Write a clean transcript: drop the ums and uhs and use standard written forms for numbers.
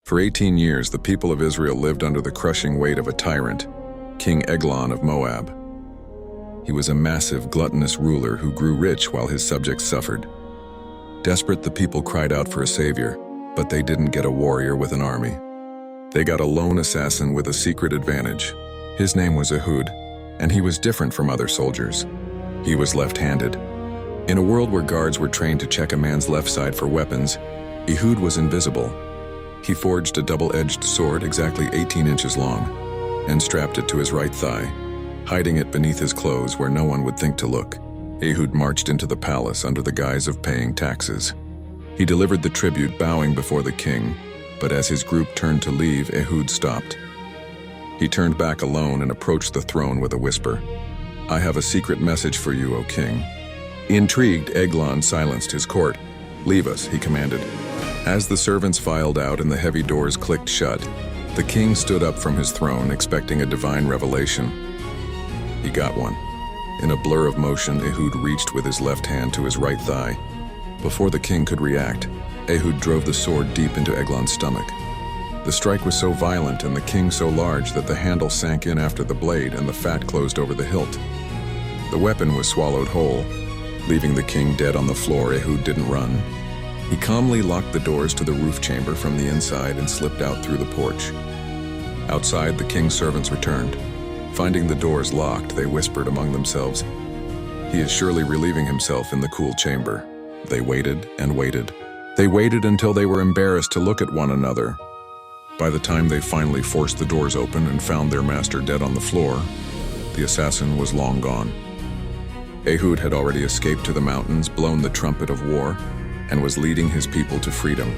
For 18 years, the people of Israel lived under the crushing weight of a tyrant, King Eglon of Moab. He was a massive, gluttonous ruler who grew rich while his subjects suffered. Desperate, the people cried out for a savior, but they didn't get a warrior with an army. They got a lone assassin with a secret advantage. His name was Ehud, and he was different from other soldiers. He was left-handed. In a world where guards were trained to check a man's left side for weapons, Ehud was invisible. He forged a double-edged sword exactly 18 inches long and strapped it to his right thigh, hiding it beneath his clothes where no one would think to look. Ehud marched into the palace under the guise of paying taxes. He delivered the tribute, bowing before the king, but as his group turned to leave, Ehud stopped. He turned back alone and approached the throne with a whisper. "I have a secret message for you, O king." Intrigued, Eglon silenced his court. "Leave us," he commanded. As the servants filed out and the heavy doors clicked shut, the king stood up from his throne, expecting a divine revelation. He got one. In a blur of motion, Ehud reached with his left hand to his right thigh. Before the king could react, Ehud drove the sword deep into Eglon's stomach. The strike was so violent and the king so large that the handle sank in after the blade and the fat closed over the hilt. The weapon was swallowed whole. Leaving the king dead on the floor, Ehud didn't run. He calmly locked the doors to the roof chamber from the inside and slipped out through the porch. Outside, the king's servants returned. Finding the doors locked, they whispered among themselves, "He is surely relieving himself in the cool chamber." They waited and waited. They waited until they were embarrassed to look at one another. By the time they finally forced the doors open and found their master dead on the floor, the assassin was long gone. Ehud had already escaped to the mountains, blown the trumpet of war, and was leading his people to freedom.